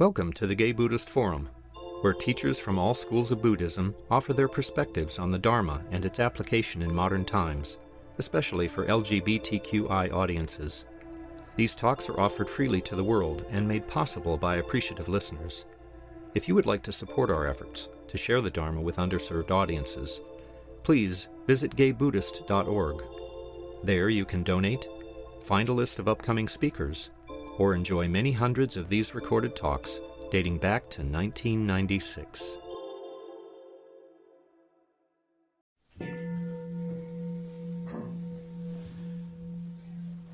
Welcome to the Gay Buddhist Forum, where teachers from all schools of Buddhism offer their perspectives on the Dharma and its application in modern times, especially for LGBTQI audiences. These talks are offered freely to the world and made possible by appreciative listeners. If you would like to support our efforts to share the Dharma with underserved audiences, please visit gaybuddhist.org. There you can donate, find a list of upcoming speakers, or enjoy many hundreds of these recorded talks dating back to 1996.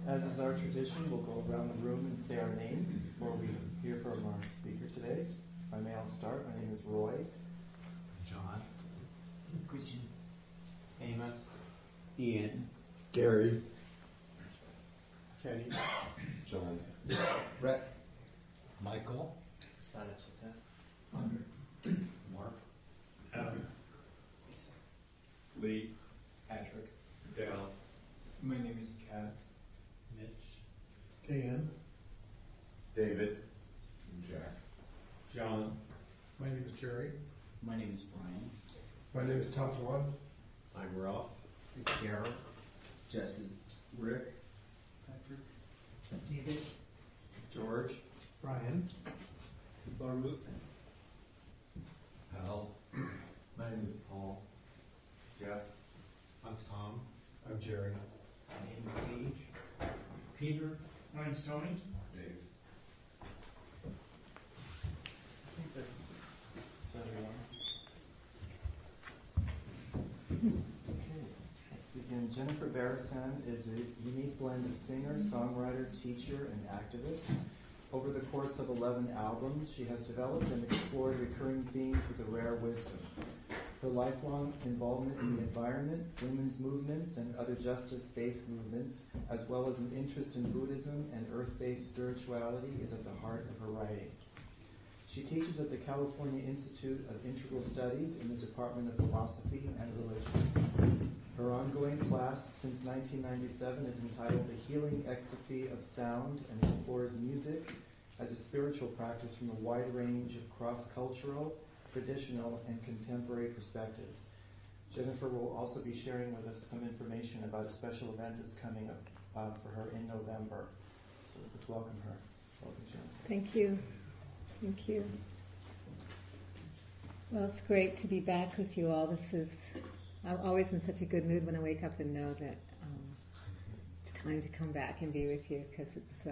As is our tradition, we'll go around the room and say our names before we hear from our speaker today. If I may, I'll start. My name is Roy. John. Christian. Amos. Ian. Gary. Kenny. John. Brett. Michael. Mark. Adam. Lee. Patrick. Dale. My name is Cass. Mitch. Dan. David. And Jack. John. My name is Jerry. My name is Brian. My name is Tawan. I'm Ralph. Carol. Jesse. Rick. Patrick. David. George. Brian. Baruch. Al. My name is Paul. Jeff. I'm Tom. I'm Jerry. My name is Sage. Peter. My name's Tony. Dave. I think that's everyone. Okay, let's begin. Jennifer Berezan is a unique blend of singer, songwriter, teacher, and activist. Over the course of 11 albums, she has developed and explored recurring themes with a rare wisdom. Her lifelong involvement in the environment, women's movements, and other justice-based movements, as well as an interest in Buddhism and earth-based spirituality, is at the heart of her writing. She teaches at the California Institute of Integral Studies in the Department of Philosophy and Religion. Her ongoing class since 1997 is entitled The Healing Ecstasy of Sound and explores music as a spiritual practice from a wide range of cross-cultural, traditional, and contemporary perspectives. Jennifer will also be sharing with us some information about a special event that's coming up for her in November. So let's welcome her. Welcome, Jennifer. Thank you. Thank you. Well, it's great to be back with you all. I'm always in such a good mood when I wake up and know that it's time to come back and be with you, because it's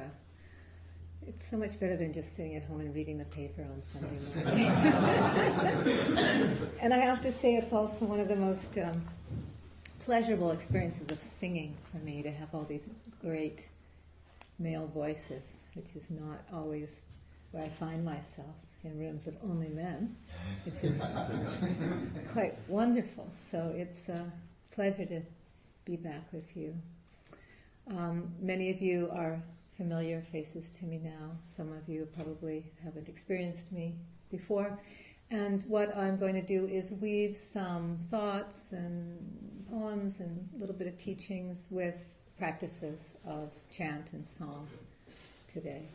so much better than just sitting at home and reading the paper on Sunday morning. And I have to say, it's also one of the most pleasurable experiences of singing for me, to have all these great male voices, which is not always where I find myself, in rooms of only men, which is quite wonderful. So it's a pleasure to be back with you. Many of you are familiar faces to me now. Some of you probably haven't experienced me before. And what I'm going to do is weave some thoughts and poems and a little bit of teachings with practices of chant and song today.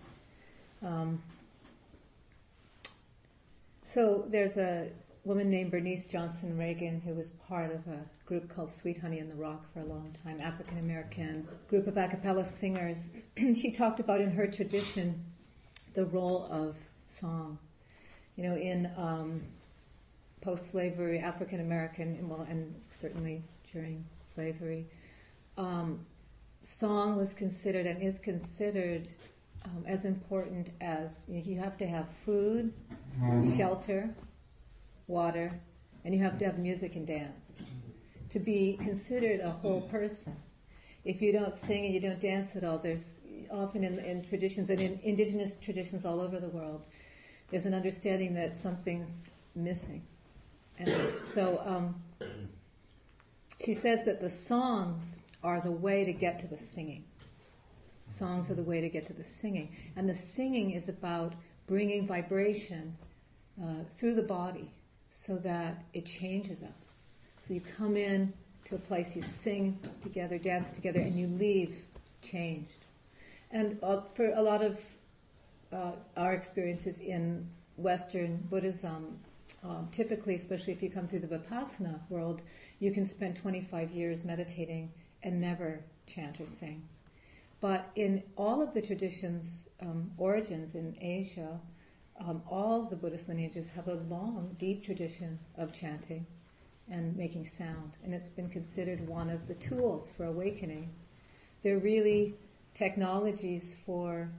So there's a woman named Bernice Johnson Reagan who was part of a group called Sweet Honey in the Rock for a long time, African-American group of a cappella singers. She talked about in her tradition the role of song. You know, in post-slavery African-American, well, and certainly during slavery, song was considered and is considered as important as, you have to have food, shelter, water, and you have to have music and dance to be considered a whole person. If you don't sing and you don't dance at all, there's often in traditions, and in indigenous traditions all over the world, there's an understanding that something's missing. And so she says that the songs are the way to get to the singing. Songs are the way to get to the singing. And the singing is about bringing vibration through the body so that it changes us. So you come in to a place, you sing together, dance together, and you leave changed. And for a lot of our experiences in Western Buddhism, typically, especially if you come through the Vipassana world, you can spend 25 years meditating and never chant or sing. But in all of the traditions, origins in Asia, all the Buddhist lineages have a long, deep tradition of chanting and making sound, and it's been considered one of the tools for awakening. They're really technologies for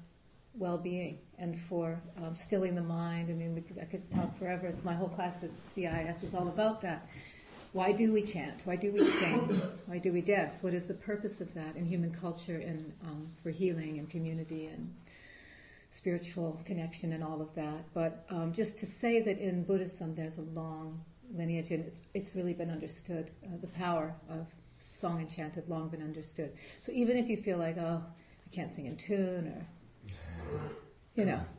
well-being and for stilling the mind. I mean, I could talk forever. It's my whole class at CIS is all about that. Why do we chant? Why do we sing? Why do we dance? What is the purpose of that in human culture and for healing and community and spiritual connection and all of that? But just to say that in Buddhism there's a long lineage, and it's really been understood. The power of song and chant have long been understood. So even if you feel like, oh, I can't sing in tune, or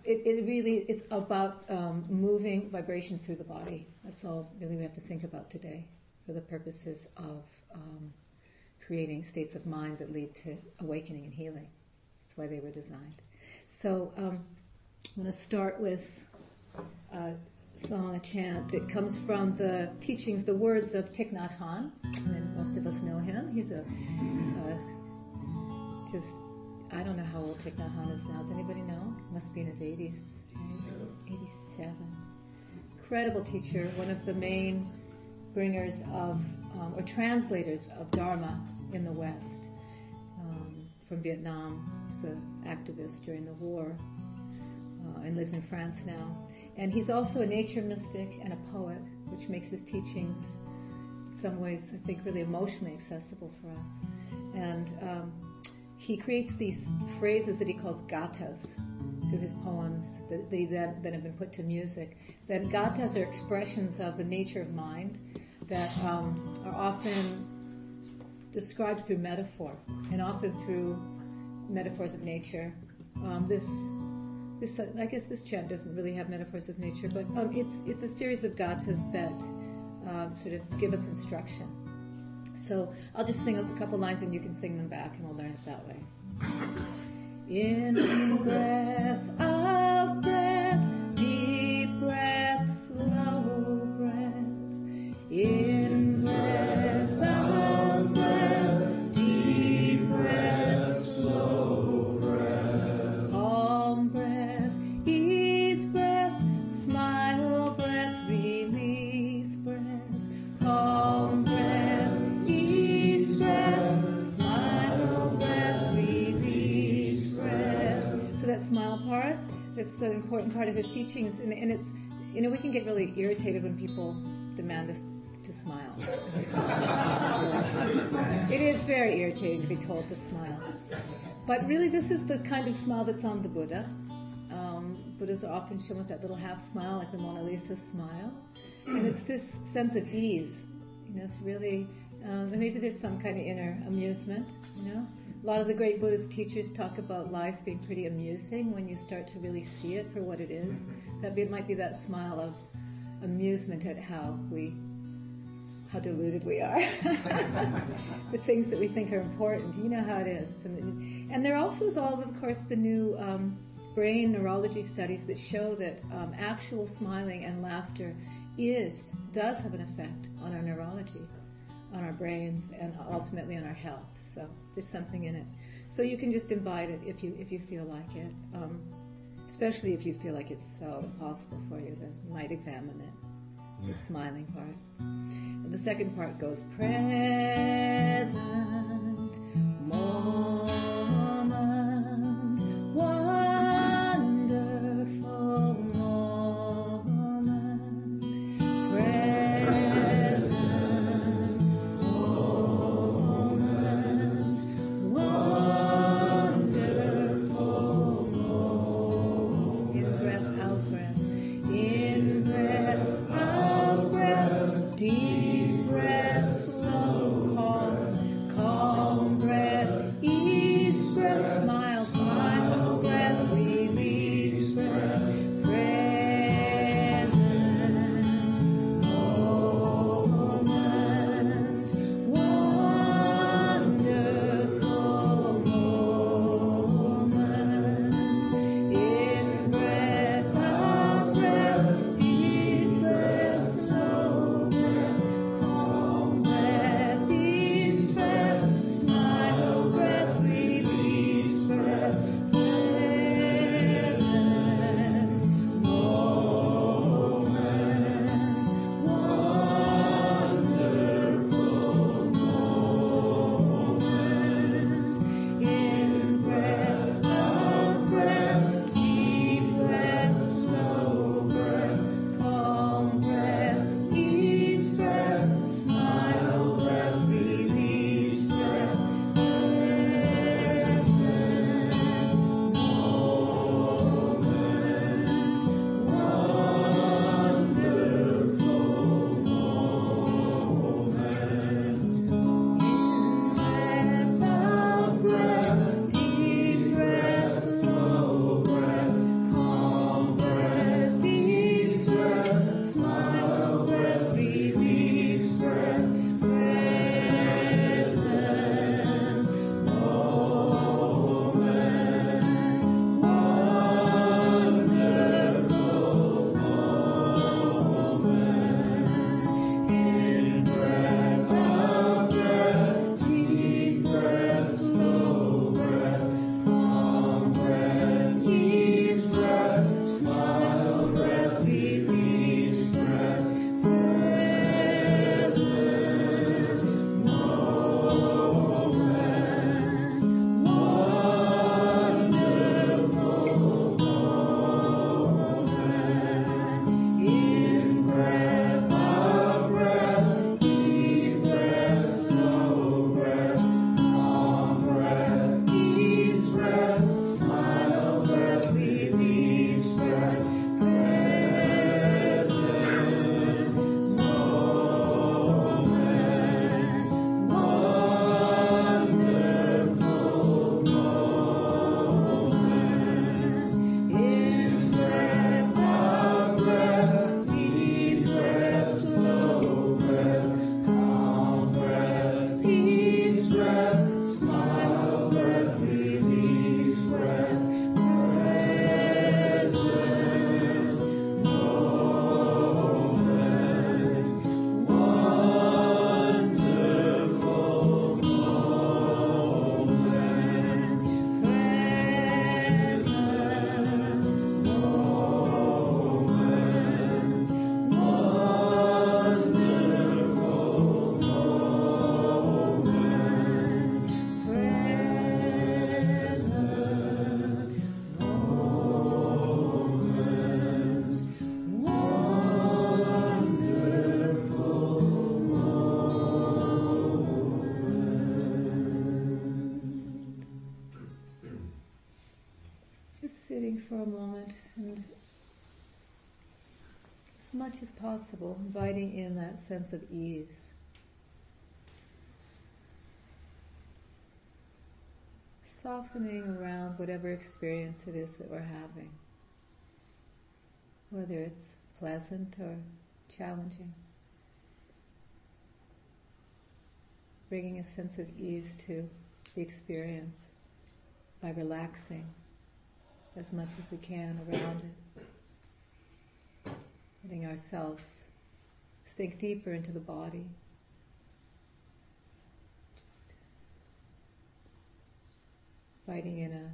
it really, it's about moving vibration through the body. That's all really we have to think about today for the purposes of creating states of mind that lead to awakening and healing. That's why they were designed. So I'm going to start with a song, a chant that comes from the teachings, the words of Thich Nhat Hanh, and most of us know him. He's I don't know how old Thich Nhat Hanh is now. Does anybody know? Must be in his 80s. 87. Incredible teacher, one of the main bringers of, or translators of Dharma in the West. From Vietnam, he was an activist during the war, and lives in France now. And he's also a nature mystic and a poet, which makes his teachings, in some ways, I think, really emotionally accessible for us. And he creates these phrases that he calls gathas through his poems that he then have been put to music. Then gathas are expressions of the nature of mind that are often described through metaphor, and often through metaphors of nature. I guess this chant doesn't really have metaphors of nature, but it's a series of gathas that sort of give us instruction. So I'll just sing a couple lines and you can sing them back, and we'll learn it that way. In breath, out breath, deep breath, slow breath. In breath, out breath, deep breath, slow breath. Calm breath, ease breath, smile breath, release breath. Calm breath, ease breath, smile breath, release breath. So that smile part, that's an important part of his teachings, and it's, we can get really irritated when people demand us to smile. It is very irritating to be told to smile. But really, this is the kind of smile that's on the Buddha. Buddhas are often shown with that little half smile, like the Mona Lisa smile. And it's this sense of ease. It's really, and maybe there's some kind of inner amusement, A lot of the great Buddhist teachers talk about life being pretty amusing when you start to really see it for what it is. It might be that smile of amusement at how deluded we are. The things that we think are important. You know how it is. And there also is all, of course, the new brain neurology studies that show that actual smiling and laughter does have an effect on our neurology, on our brains, and ultimately on our health. So there's something in it. So you can just invite it if you feel like it. Especially if you feel like it's so impossible for you, then you might examine it. The smiling part. And the second part goes present moment, wonderful moment, present moment, wonderful moment. In breath, out breath. In breath, out breath. Deep breath, slow, calm breath. as much as possible, inviting in that sense of ease. Softening around whatever experience it is that we're having, whether it's pleasant or challenging. Bringing a sense of ease to the experience by relaxing as much as we can around it. Letting ourselves sink deeper into the body. Just inviting in a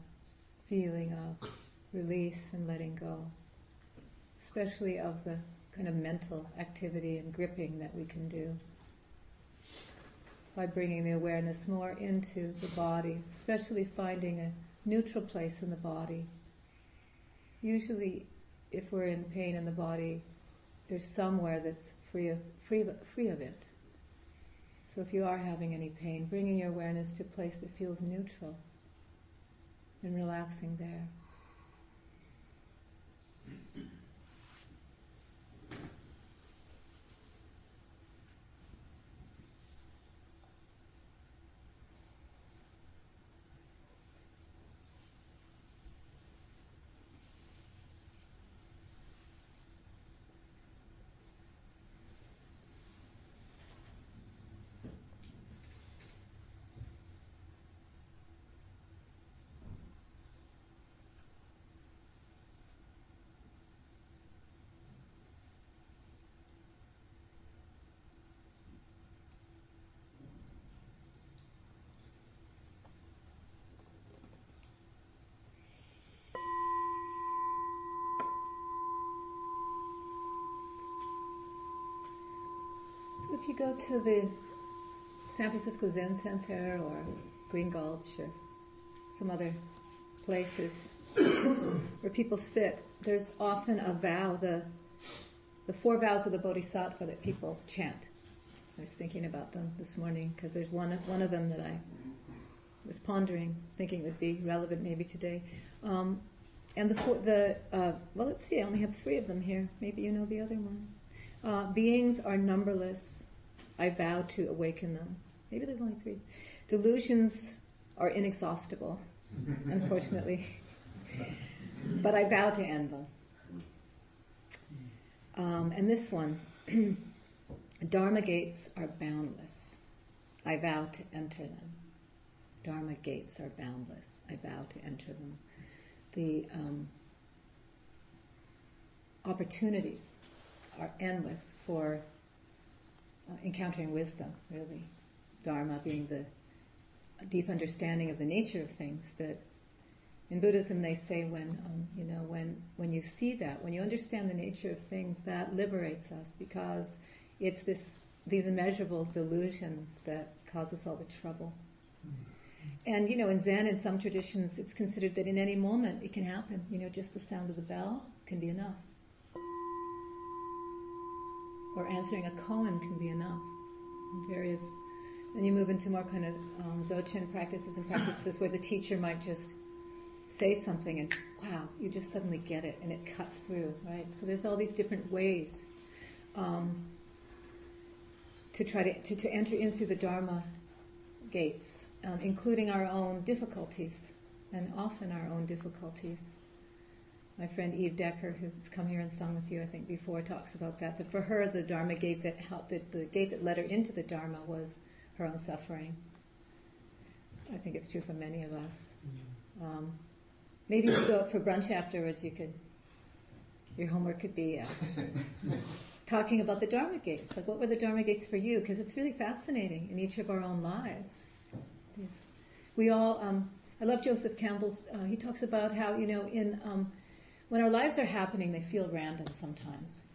feeling of release and letting go, especially of the kind of mental activity and gripping that we can do by bringing the awareness more into the body, especially finding a neutral place in the body. Usually, if we're in pain in the body, there's somewhere that's free of it. So if you are having any pain, bringing your awareness to a place that feels neutral and relaxing there. If you go to the San Francisco Zen Center or Green Gulch or some other places where people sit, there's often a vow, the 4 vows of the Bodhisattva that people chant. I was thinking about them this morning because there's one of them that I was pondering, thinking would be relevant maybe today. And well, let's see, I only have 3 of them here. Maybe you know the other one. Beings are numberless. I vow to awaken them. Maybe there's only 3. Delusions are inexhaustible, unfortunately. But I vow to end them. And this one, Dharma gates are boundless. I vow to enter them. Dharma gates are boundless. I vow to enter them. The opportunities are endless for encountering wisdom, really. Dharma being the deep understanding of the nature of things. That in Buddhism they say when you see that, when you understand the nature of things, that liberates us, because it's these immeasurable delusions that cause us all the trouble. And in Zen, in some traditions, it's considered that in any moment it can happen. Just the sound of the bell can be enough. Or answering a koan can be enough. Then you move into more kind of Dzogchen practices where the teacher might just say something and wow, you just suddenly get it and it cuts through, right? So there's all these different ways to try to enter in through the Dharma gates, including our own difficulties, and often our own difficulties. My friend Eve Decker, who's come here and sung with you, I think, before, talks about that. That for her, the Dharma gate the gate that led her into the Dharma was her own suffering. I think it's true for many of us. Maybe if you go out for brunch afterwards, your homework could be talking about the Dharma gates. Like, what were the Dharma gates for you? Because it's really fascinating in each of our own lives. We all, I love Joseph Campbell's, he talks about how, when our lives are happening, they feel random sometimes,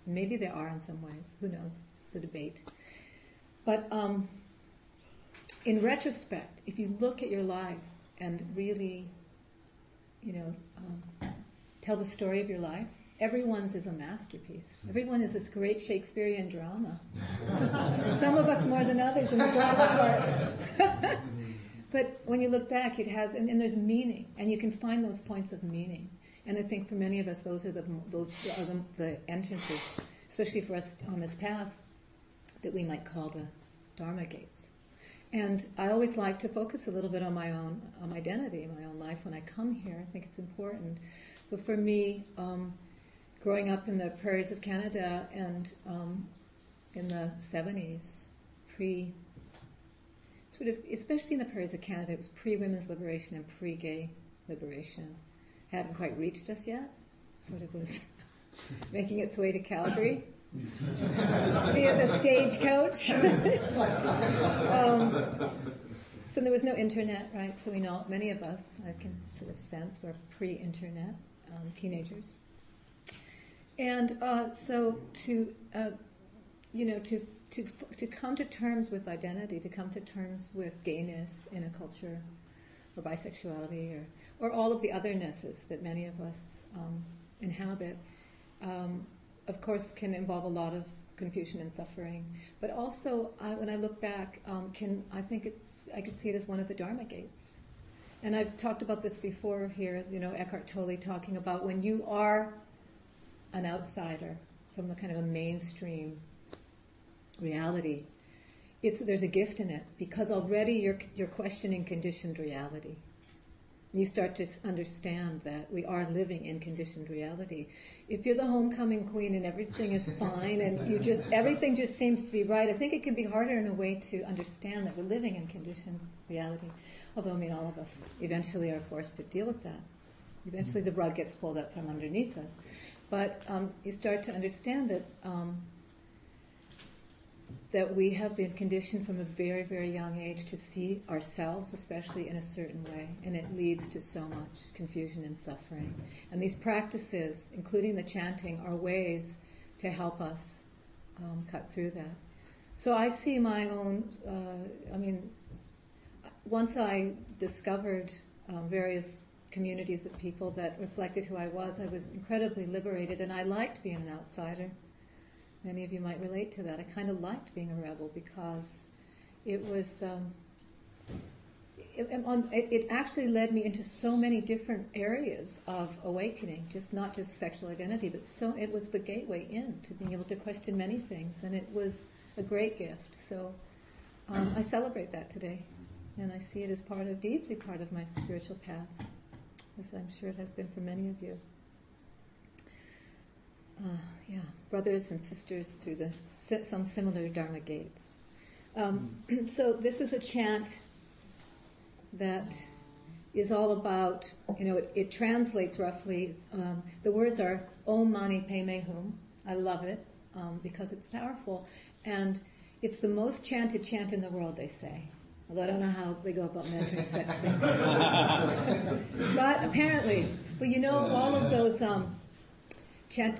Maybe they are in some ways. Who knows? It's a debate. But in retrospect, if you look at your life and really, tell the story of your life, everyone's is a masterpiece. Everyone is this great Shakespearean drama. Some of us more than others in the broader part. But when you look back, it has, and there's meaning, and you can find those points of meaning. And I think for many of us, those are the entrances, especially for us on this path, that we might call the Dharma gates. And I always like to focus a little bit on my own identity, my own life when I come here. I think it's important. So for me, growing up in the prairies of Canada and in the 70s, especially in the prairies of Canada, it was pre-women's liberation and pre-gay liberation. Hadn't quite reached us yet. Sort of was making its way to Calgary via the stagecoach. So there was no internet, right? So we know, many of us, I can sort of sense, were pre-internet teenagers. And so to come to terms with identity, to come to terms with gayness in a culture, or bisexuality, or all of the othernesses that many of us inhabit, of course, can involve a lot of confusion and suffering. But also, when I look back, I could see it as one of the Dharma gates. And I've talked about this before here. Eckhart Tolle talking about when you are an outsider from a kind of a mainstream reality, there's a gift in it, because already you're questioning conditioned reality. You start to understand that we are living in conditioned reality. If you're the homecoming queen and everything is fine and everything just seems to be right, I think it can be harder in a way to understand that we're living in conditioned reality. Although, all of us eventually are forced to deal with that. Eventually the rug gets pulled up from underneath us. But you start to understand that we have been conditioned from a very, very young age to see ourselves, especially in a certain way, and it leads to so much confusion and suffering. And these practices, including the chanting, are ways to help us cut through that. So I see my own, once I discovered various communities of people that reflected who I was incredibly liberated, and I liked being an outsider. Many of you might relate to that. I kind of liked being a rebel because it was, it actually led me into so many different areas of awakening, not just sexual identity, but it was the gateway in to being able to question many things, and it was a great gift. So I celebrate that today, and I see it as deeply part of my spiritual path, as I'm sure it has been for many of you. Brothers and sisters through some similar Dharma gates. So this is a chant that is all about, it translates roughly, the words are Om Mani Padme Hum. I love it because it's powerful. And it's the most chanted chant in the world, they say. Although I don't know how they go about measuring such things. But apparently, all of those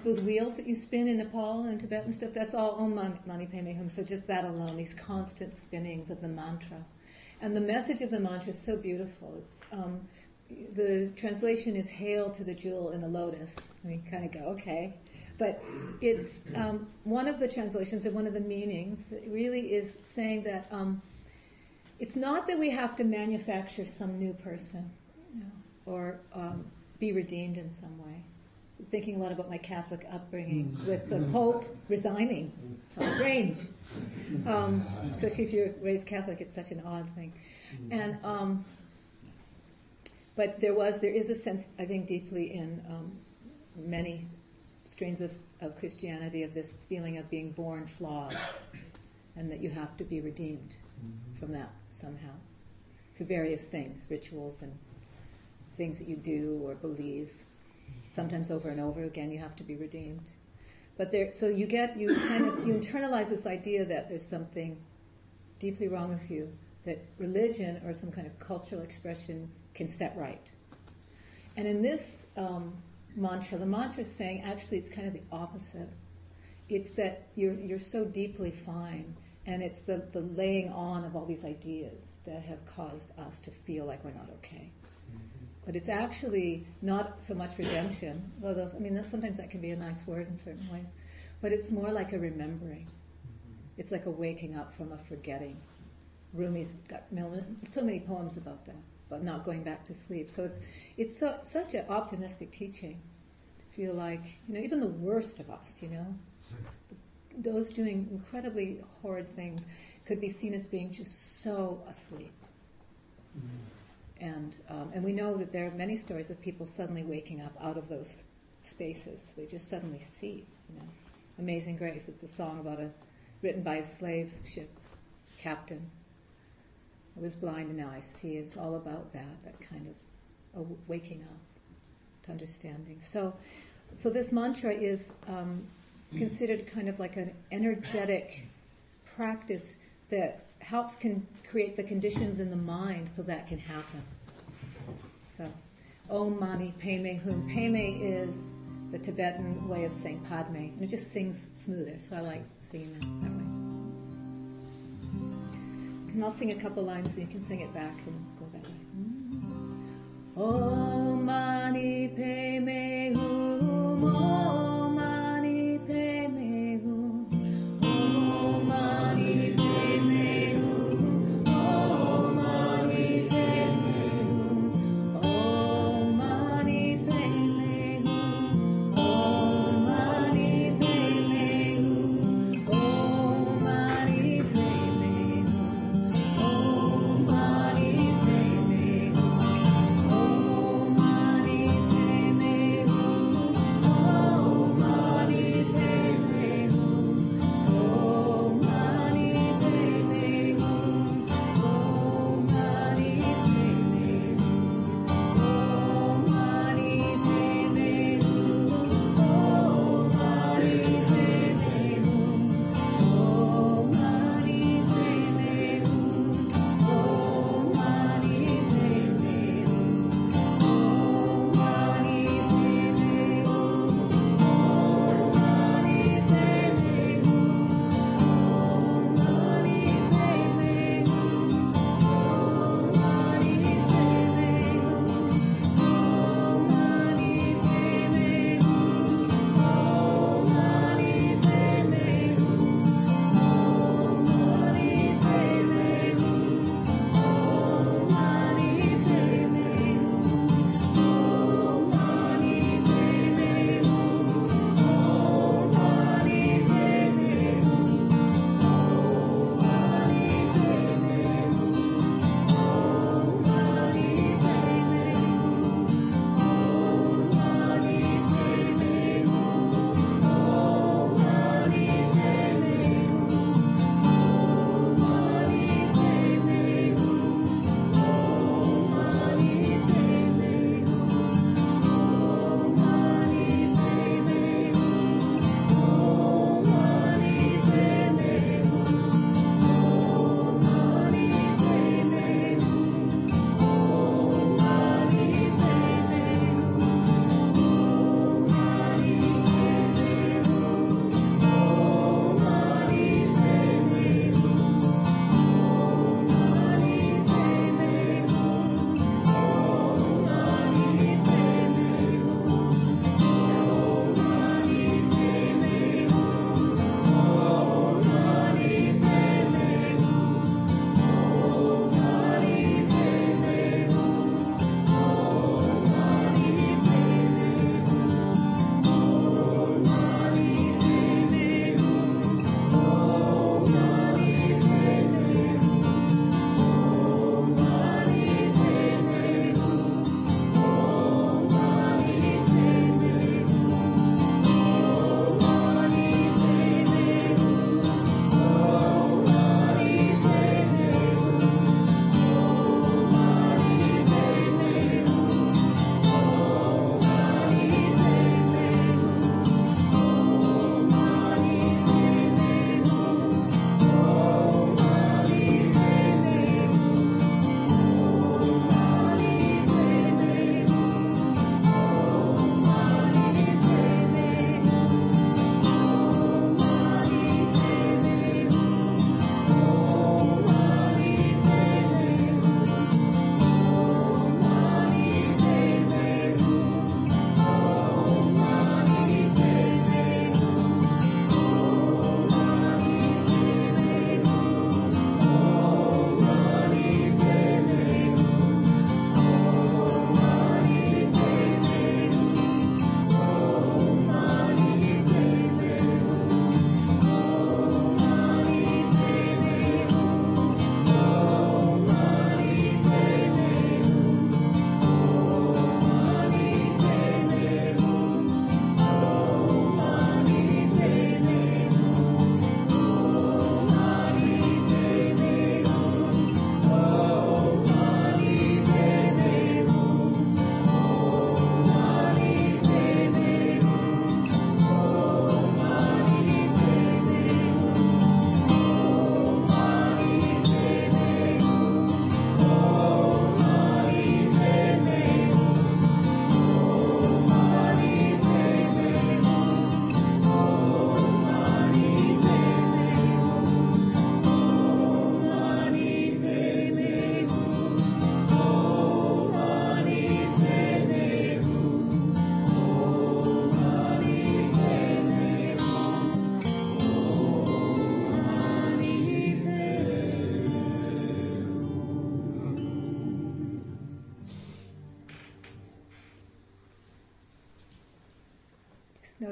those wheels that you spin in Nepal and Tibet and stuff, that's all Om Mani Padme Hum. So just that alone, these constant spinnings of the mantra. And the message of the mantra is so beautiful. It's the translation is Hail to the jewel in the lotus. Kind of go, okay. But it's one of the translations and one of the meanings really is saying that it's not that we have to manufacture some new person, or be redeemed in some way. Thinking a lot about my Catholic upbringing with the Pope resigning. How strange. Especially if you're raised Catholic, it's such an odd thing. And but there is a sense, I think, deeply in many strains of Christianity of this feeling of being born flawed, and that you have to be redeemed from that somehow through various things, rituals and things that you do or believe. Sometimes over and over again, you have to be redeemed. But so you internalize this idea that there's something deeply wrong with you, that religion or some kind of cultural expression can set right. And in this mantra, the mantra is saying actually it's kind of the opposite. It's that you're so deeply fine, and it's the laying on of all these ideas that have caused us to feel like we're not okay. But it's actually not so much redemption, although sometimes that can be a nice word in certain ways, but it's more like a remembering. It's like a waking up from a forgetting. Rumi's got so many poems about that. about not going back to sleep. So it's such an optimistic teaching. I feel like, even the worst of us, those doing incredibly horrid things could be seen as being just so asleep. And we know that there are many stories of people suddenly waking up out of those spaces. They just suddenly see, Amazing Grace. It's a song written by a slave ship captain. I was blind and now I see. It's all about that kind of waking up to understanding. So this mantra is considered kind of like an energetic practice that helps create the conditions in the mind so that can happen. So, Om Mani Padme Hum. Padme is the Tibetan way of saying Padme, and it just sings smoother, so I like singing that way. And I'll sing a couple lines and you can sing it back and go that way. Om Mani Padme Hum, Om Mani Padme Hum, Om Mani Padme Hum, Om Mani Padme Hum, Om Mani Padme Hum, Om Mani Padme Hum, Om Mani Padme Hum, Om Mani Padme Hum, Om Mani Padme Hum.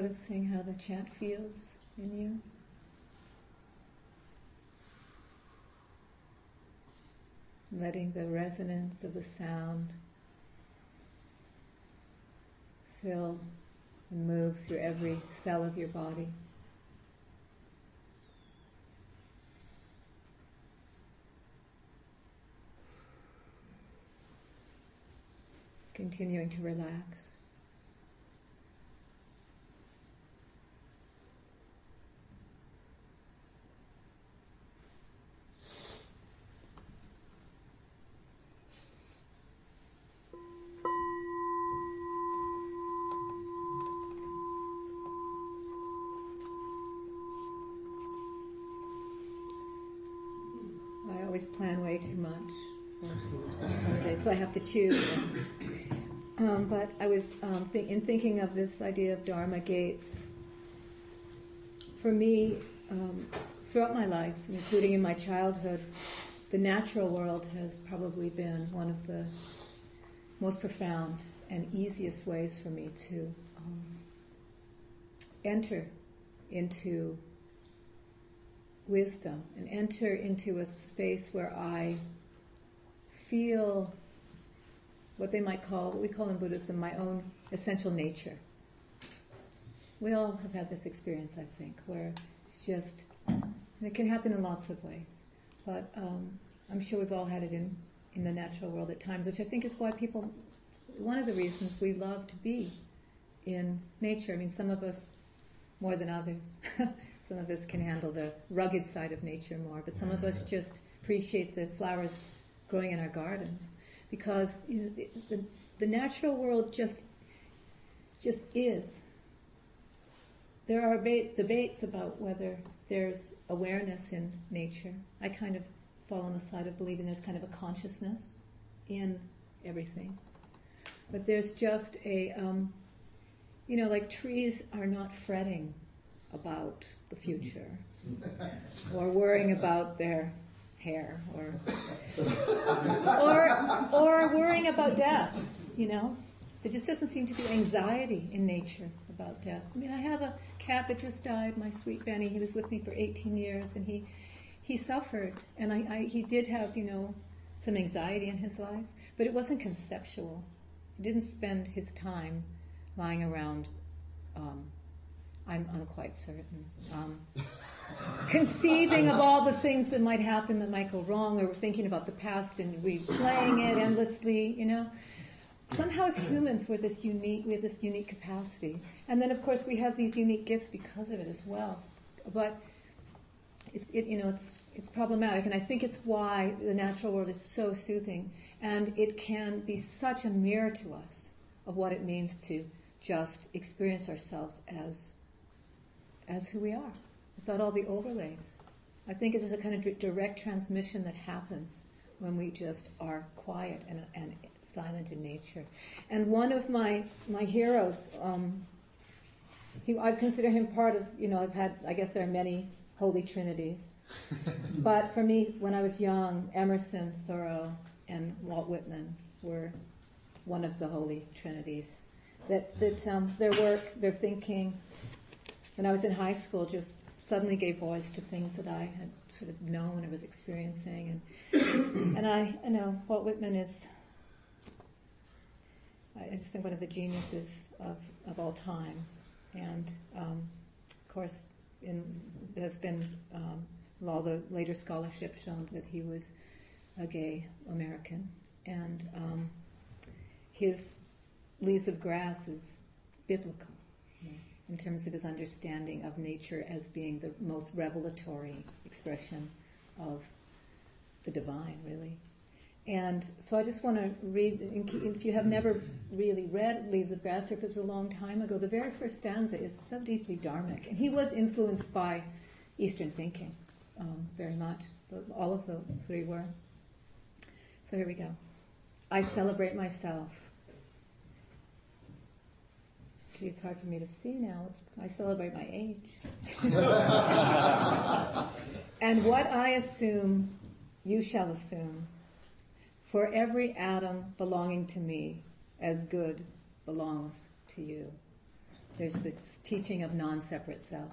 noticing how the chant feels in you. Letting the resonance of the sound fill and move through every cell of your body. Continuing to relax. I always plan way too much some days, so I have to choose. But I was in thinking of this idea of Dharma gates. For me, throughout my life, including in my childhood, the natural world has probably been one of the most profound and easiest ways for me to enter into wisdom and enter into a space where I feel what we call in Buddhism, my own essential nature. We all have had this experience, I think, where it's just, and it can happen in lots of ways, but I'm sure we've all had it in the natural world at times, which I think is why one of the reasons we love to be in nature. I mean, some of us more than others. Some of us can handle the rugged side of nature more, but some of us just appreciate the flowers growing in our gardens. Because the natural world just is. There are debates about whether there's awareness in nature. I kind of fall on the side of believing there's kind of a consciousness in everything. But there's just like trees are not fretting about the future or worrying about their hair or worrying about death, There just doesn't seem to be anxiety in nature about death. I mean, I have a cat that just died, my sweet Benny. He was with me for 18 years, and he suffered. And he did have, some anxiety in his life, but it wasn't conceptual. He didn't spend his time lying around, I'm quite certain, conceiving of all the things that might happen that might go wrong, or thinking about the past and replaying it endlessly, Somehow as humans we have this unique capacity. And then of course we have these unique gifts because of it as well. But it's problematic, and I think it's why the natural world is so soothing, and it can be such a mirror to us of what it means to just experience ourselves as who we are, without all the overlays. I think there's a kind of direct transmission that happens when we just are quiet and silent in nature. And one of my heroes, I consider him part of, I guess there are many holy trinities. But for me, when I was young, Emerson, Thoreau, and Walt Whitman were one of the holy trinities. That their work, their thinking, when I was in high school, just suddenly gave voice to things that I had sort of known or was experiencing. And I know Walt Whitman is, I just think, one of the geniuses of all times. And of course, has been all the later scholarship shown that he was a gay American. And his Leaves of Grass is biblical, in terms of his understanding of nature as being the most revelatory expression of the divine, really. And so I just want to read, if you have never really read Leaves of Grass, or if it was a long time ago, the very first stanza is so deeply dharmic. And he was influenced by Eastern thinking very much. All of the three were. So here we go. I celebrate myself. It's hard for me to see now. I celebrate my age. And what I assume, you shall assume. For every atom belonging to me, as good belongs to you. There's this teaching of non-separate self.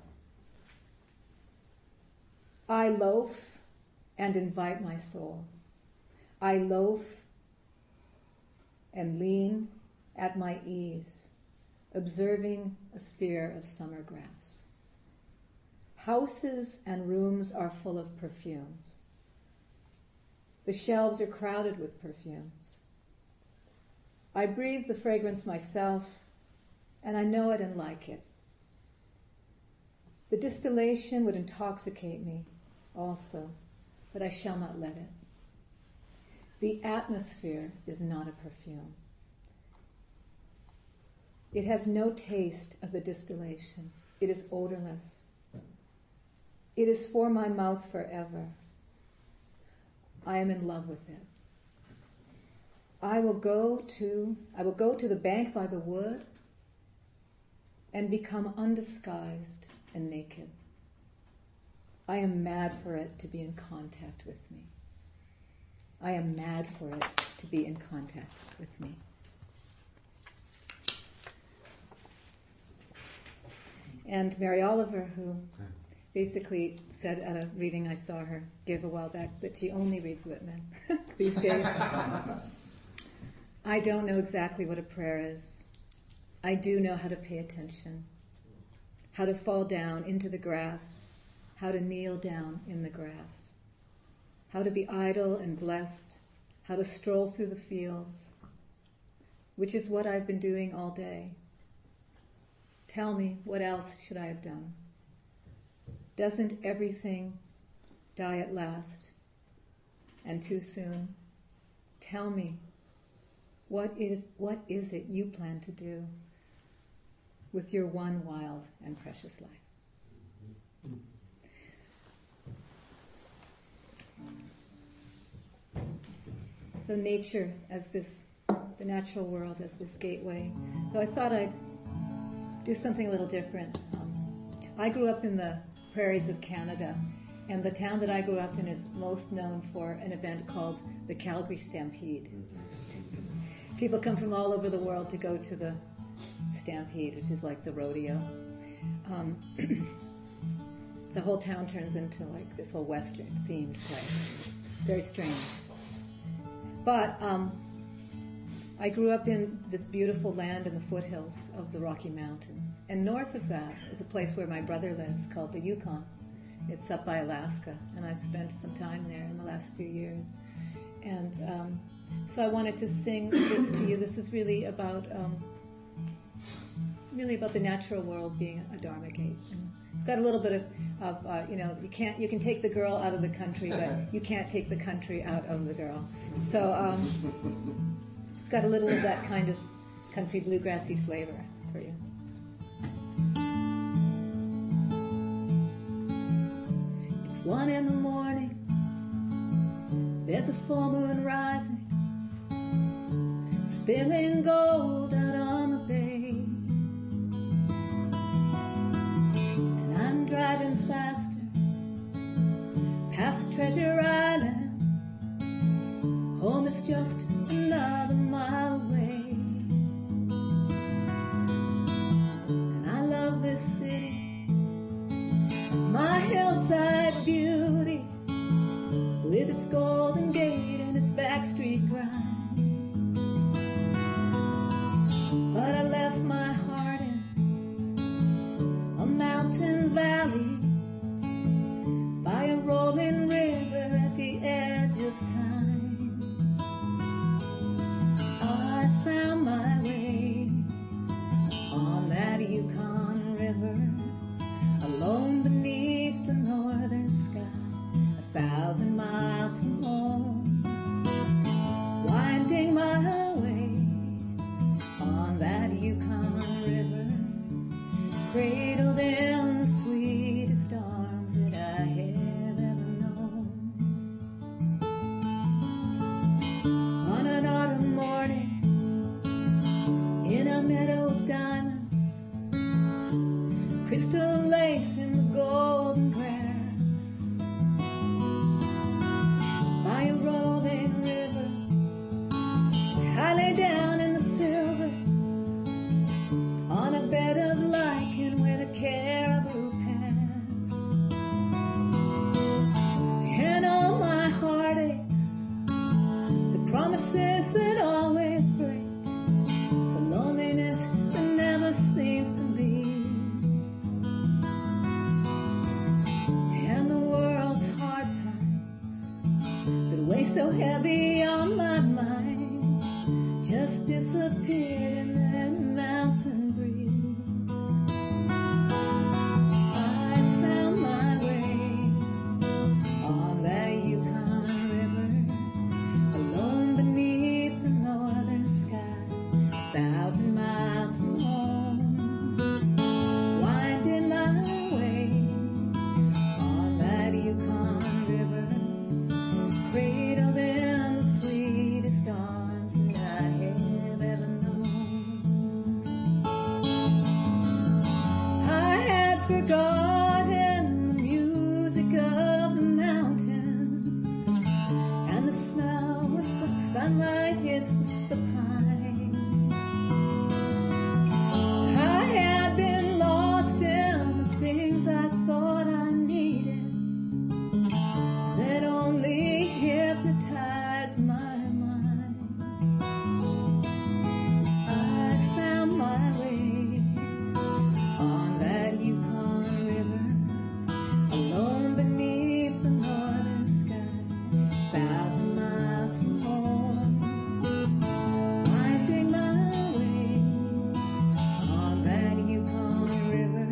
I loaf and invite my soul. I loaf and lean at my ease, observing a spear of summer grass. Houses and rooms are full of perfumes. The shelves are crowded with perfumes. I breathe the fragrance myself, and I know it and like it. The distillation would intoxicate me also, but I shall not let it. The atmosphere is not a perfume. It has no taste of the distillation. It is odorless. It is for my mouth forever. I am in love with it. I will go to the bank by the wood and become undisguised and naked. I am mad for it to be in contact with me. I am mad for it to be in contact with me. And Mary Oliver, who basically said at a reading I saw her give a while back that she only reads Whitman these days. I don't know exactly what a prayer is. I do know how to pay attention, how to fall down into the grass, how to kneel down in the grass, how to be idle and blessed, how to stroll through the fields, which is what I've been doing all day. Tell me, what else should I have done? Doesn't everything die at last and too soon? Tell me, what is it you plan to do with your one wild and precious life? So nature as the natural world as this gateway. So I thought I'd do something a little different. I grew up in the prairies of Canada, and the town that I grew up in is most known for an event called the Calgary Stampede. People come from all over the world to go to the Stampede, which is like the rodeo. The whole town turns into like this whole Western themed place. It's very strange. But I grew up in this beautiful land in the foothills of the Rocky Mountains. And north of that is a place where my brother lives called the Yukon. It's up by Alaska, and I've spent some time there in the last few years. And so I wanted to sing this to you. This is really about the natural world being a Dharma gate. And it's got a little bit of you can take the girl out of the country, but you can't take the country out of the girl. So it's got a little of that kind of country bluegrassy flavor for you. It's 1 a.m. There's a full moon rising, spilling gold out on the bay. And I'm driving faster past Treasure Island. Home is just another mile away. And I love this city, my hillside beauty, with its golden gate and its backstreet grind. But I left my heart in a mountain valley by a rolling river at the edge of time. I found my way on that Yukon River, alone beneath the northern sky, 1,000 miles from home, winding my way on that Yukon River, cradled in the sweetest arms that I have ever known. On an autumn morning, in a meadow of diamonds, crystal lace in the golden grass, by a rolling river, I lay down in the silver, on a bed of light. so heavy on my mind just disappeared in that mountain breeze. I found my way on that Yukon River, alone beneath the northern sky, 1,000 miles from home. Winding my way on that Yukon River, cradled in the sweetest arms that I have ever known. I had forgotten the music of the mountains, and the smell was like sunlight hits the pine. I had been lost in the things I thought I needed, that only hypnotized my mind. I found my way on that Yukon River, alone beneath the northern sky, 1,000 miles from home. Winding my way on that Yukon River,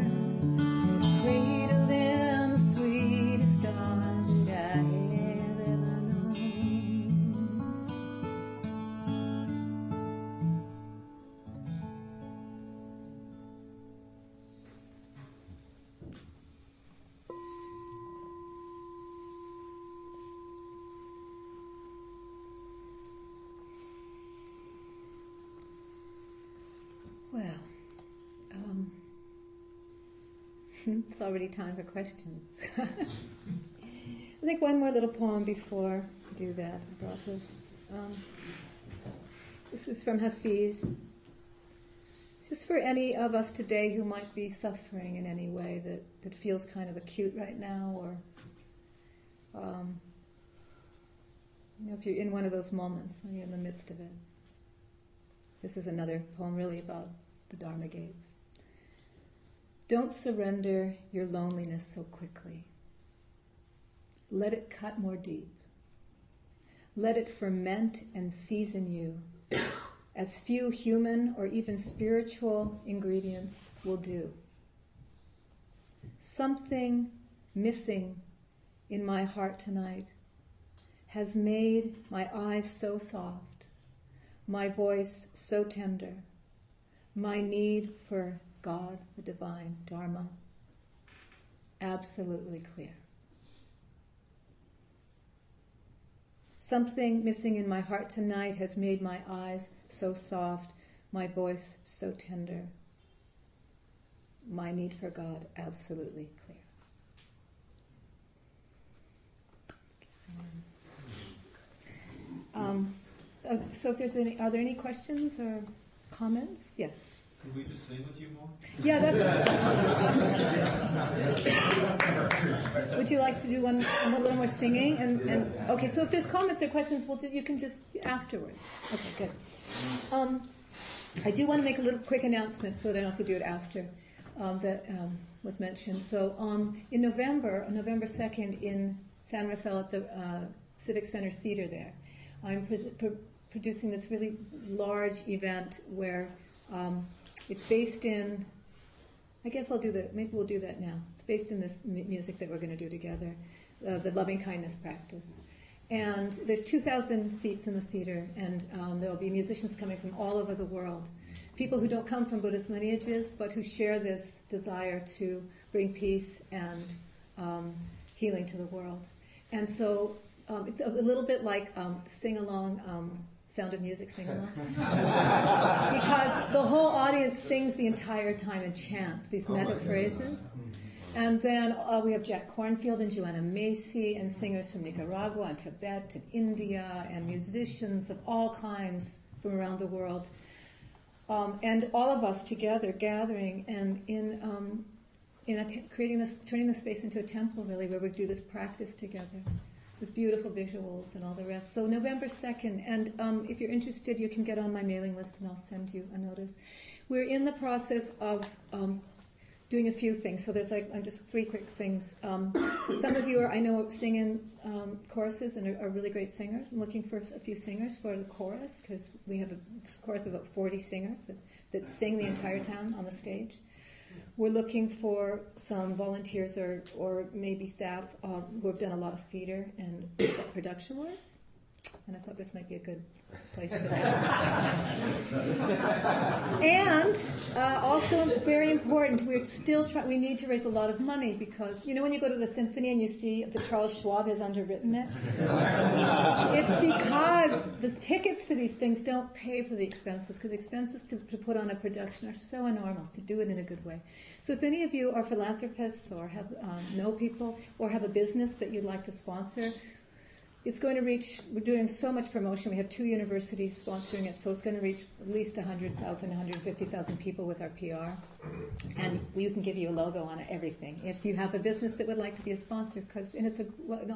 cradled in the sweetest arms that I have ever known. Well, it's already time for questions. I think one more little poem before I do that. I brought this. This is from Hafiz. It's just for any of us today who might be suffering in any way that feels kind of acute right now, or if you're in one of those moments when you're in the midst of it. This is another poem really about the Dharma gates. Don't surrender your loneliness so quickly. Let it cut more deep. Let it ferment and season you, as few human or even spiritual ingredients will do. Something missing in my heart tonight has made my eyes so soft, my voice so tender, my need for God, the divine Dharma, absolutely clear. Something missing in my heart tonight has made my eyes so soft, my voice so tender, my need for God absolutely clear. So if there's any, are there any questions or comments? Yes. Could we just sing with you more? Yeah, that's. Would you like to do one a little more singing? And okay, so if there's comments or questions, you can just afterwards. Okay, good. I do want to make a little quick announcement so that I don't have to do it after that was mentioned. So in November, on November 2nd in San Rafael at the Civic Center Theater there, I'm producing this really large event where it's based in, I guess maybe we'll do that now. It's based in this music that we're going to do together, the loving kindness practice. And there's 2,000 seats in the theater, and there will be musicians coming from all over the world. People who don't come from Buddhist lineages, but who share this desire to bring peace and healing to the world. And so it's a little bit like sing-along, Sound of Music sing-along. Because the whole audience sings the entire time and chants these metta phrases. And then we have Jack Kornfield and Joanna Macy and singers from Nicaragua and Tibet and India and musicians of all kinds from around the world. And all of us together gathering and creating this, turning the space into a temple really, where we do this practice together with beautiful visuals and all the rest. So November 2nd, and if you're interested, you can get on my mailing list and I'll send you a notice. We're in the process of doing a few things. So there's just three quick things. Some of you I know sing in choruses and are really great singers. I'm looking for a few singers for the chorus because we have a chorus of about 40 singers that sing the entire town on the stage. We're looking for some volunteers or maybe staff who have done a lot of theater and production work. And I thought this might be a good place to And also very important, we need to raise a lot of money because, when you go to the symphony and you see that Charles Schwab has underwritten it, it's because the tickets for these things don't pay for the expenses, because expenses to put on a production are so enormous, to do it in a good way. So if any of you are philanthropists or have know people or have a business that you'd like to sponsor, it's going to reach, we're doing so much promotion. We have 2 universities sponsoring it, so it's going to reach at least 100,000, 150,000 people with our PR. And you can give you a logo on it, everything. If you have a business that would like to be a sponsor, and it's a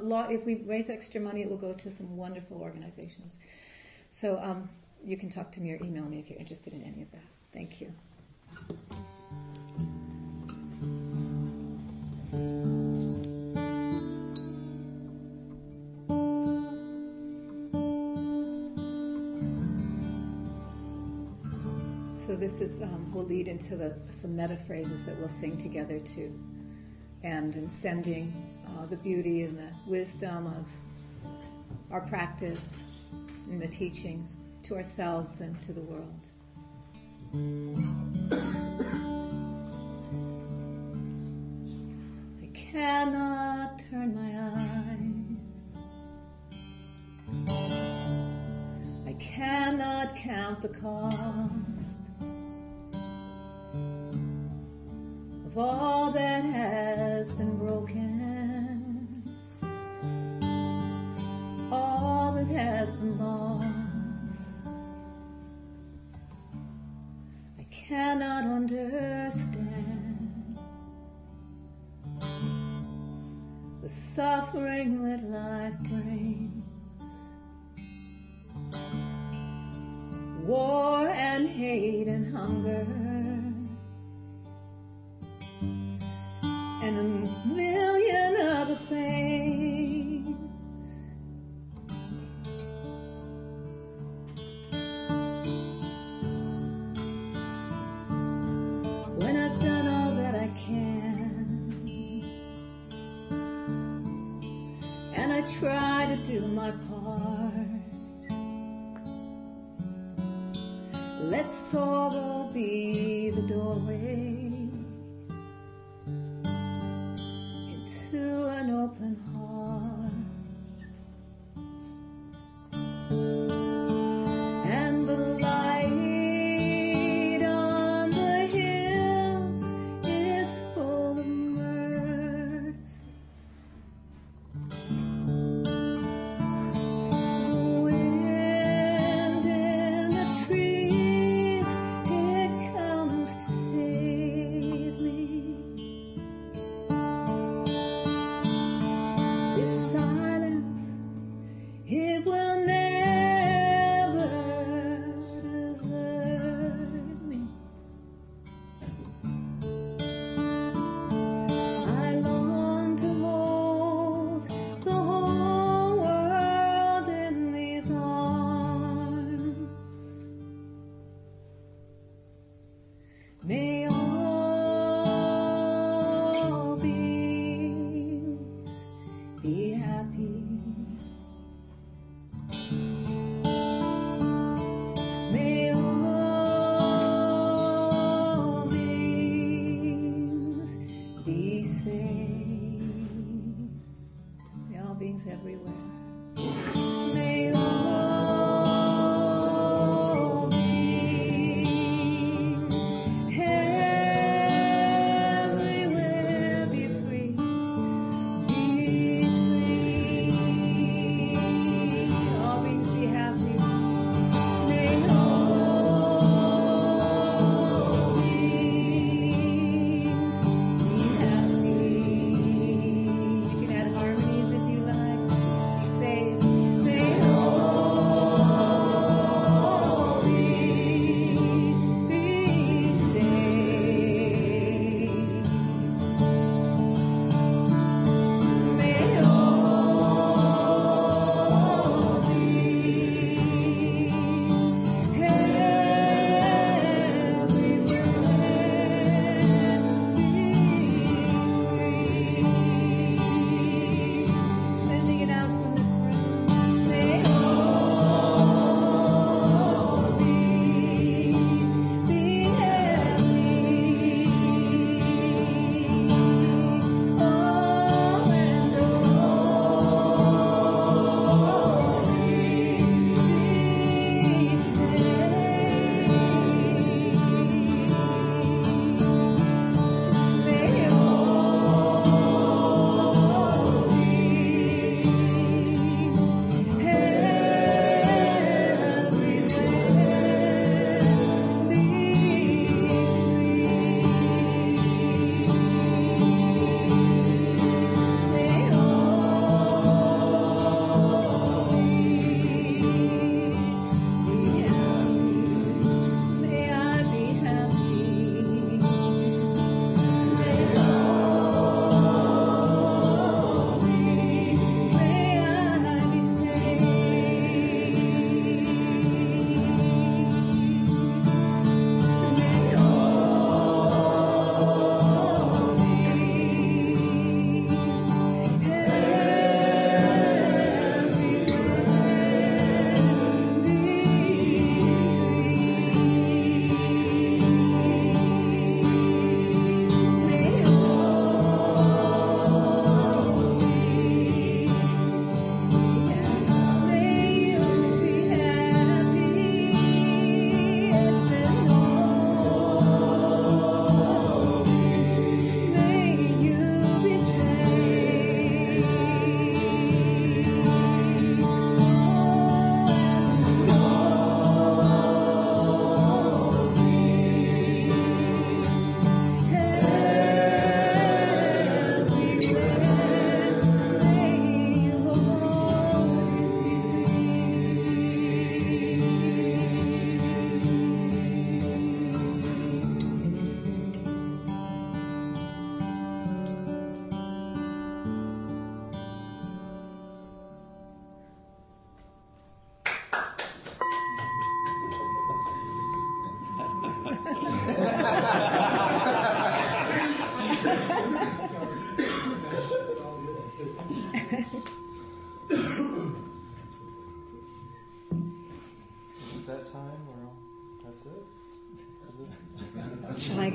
lot, if we raise extra money, it will go to some wonderful organizations. So you can talk to me or email me if you're interested in any of that. Thank you. So this is will lead into some meta phrases that we'll sing together to end in sending the beauty and the wisdom of our practice and the teachings to ourselves and to the world. I cannot turn my eyes. I cannot count the cost of all that has been broken, all that has been lost. I cannot understand the suffering that life brings, war and hate and hunger, and a million other things. When I've done all that I can, and I try to do my part, let sorrow be the doorway to an open heart, and the light on the hills is full of mercy. The wind in the trees, it comes to save me. It will never desert me. I long to hold the whole world in these arms. May all beings be happy. May all beings be safe. May all beings everywhere. May all beings everywhere be free. Be free. All beings be happy. May all beings be happy. You can add harmonies if you like. Be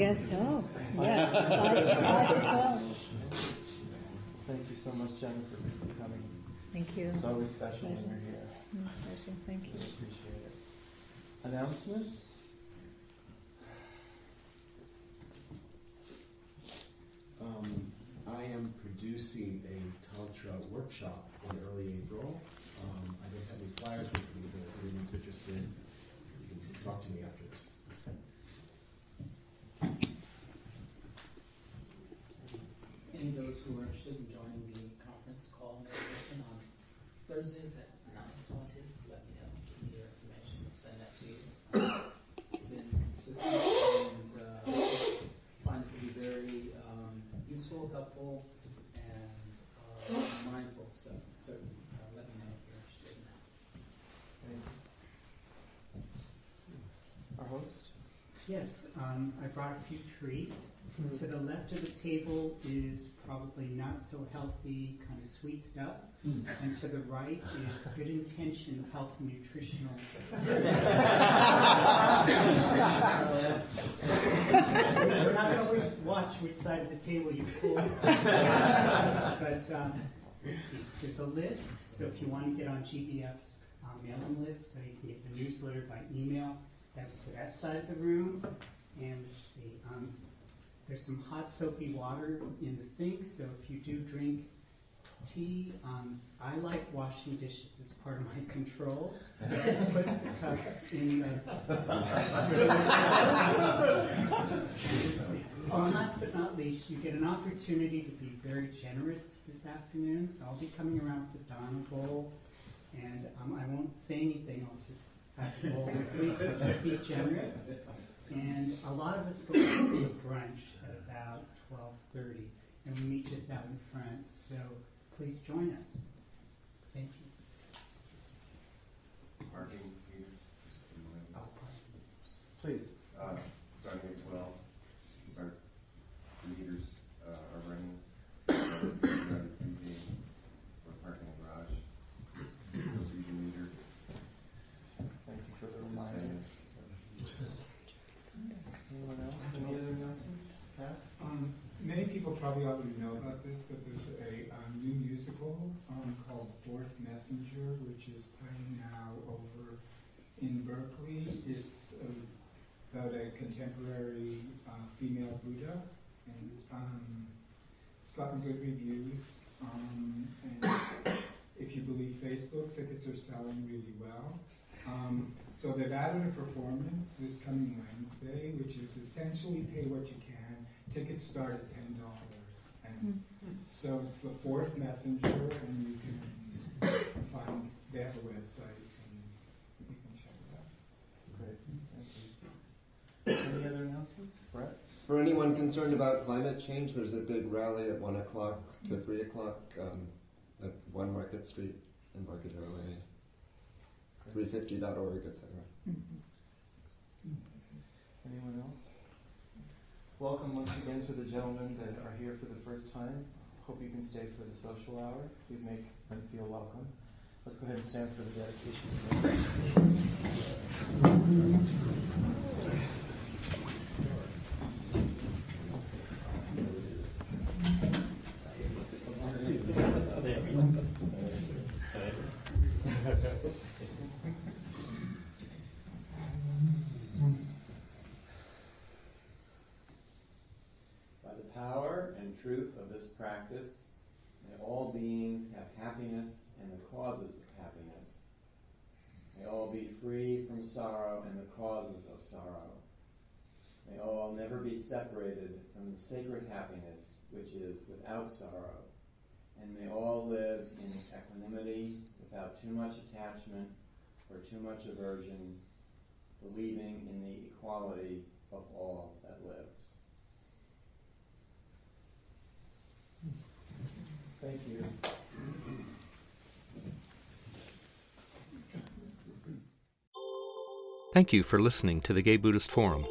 guess so. Yes, 5 to 12. Thank you so much, Jennifer, for coming. Thank you. It's always special when you're here. Pleasure. Thank you. We appreciate it. Announcements? I am producing a Tantra workshop in early April. I don't have any flyers with me, but if anyone's interested, you can talk to me after this. Any of those who are interested in joining the conference call meditation on Thursdays at 9:20, let me know. Give me your information. I'll send that to you. It's been consistent and find it to be very useful, helpful, and mindful. So let me know if you're interested in that. Thank you. Our host? Yes, I brought a few trees. To the left of the table is probably not so healthy, kind of sweet stuff. And to the right is good intention, health and nutritional. You're not always watch which side of the table you pull. But let's see, there's a list. So if you want to get on GBF's mailing list, so you can get the newsletter by email, that's to that side of the room. And let's see, there's some hot soapy water in the sink, so if you do drink tea, I like washing dishes. It's part of my control. So I put the cups in the... Last but not least, you get an opportunity to be very generous this afternoon, so I'll be coming around with the Donna bowl, and I won't say anything, I'll just have the bowl with me, so just be generous. And a lot of us go out to brunch at about 12:30, and we meet just out in front, so please join us. Thank you. Parking meters. Please. Starting at 12, start the meters are running. For parking in the garage. Read the meter. Thank you for the reminder. Anyone else? Any other announcements? Cass? Many people probably already know about this, but there's a new musical called Fourth Messenger, which is playing now over in Berkeley. It's about a contemporary female Buddha, and it's gotten good reviews. And if you believe Facebook, tickets are selling really well. So they've added a performance this coming Wednesday, which is essentially pay what you can. Tickets start at $10. And so it's the Fourth Messenger, and you can find, they have a website, and you can check it out. Great. Thank you. Any other announcements? Brett? For anyone concerned about climate change, there's a big rally at 1 o'clock to 3 o'clock at 1 Market Street in Embarcadero area. 350.org, etc. Anyone else? Welcome once again to the gentlemen that are here for the first time. Hope you can stay for the social hour. Please make them feel welcome. Let's go ahead and stand for the dedication. By the power and truth of this practice, may all beings have happiness and the causes of happiness. May all be free from sorrow and the causes of sorrow. May all never be separated from the sacred happiness which is without sorrow. And may all live in equanimity without too much attachment or too much aversion, believing in the equality of all that lives. Thank you. Thank you for listening to the Gay Buddhist Forum.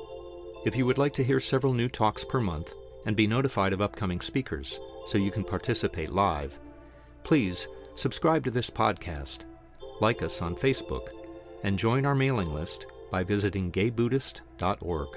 If you would like to hear several new talks per month and be notified of upcoming speakers so you can participate live, please subscribe to this podcast, like us on Facebook, and join our mailing list by visiting gaybuddhist.org.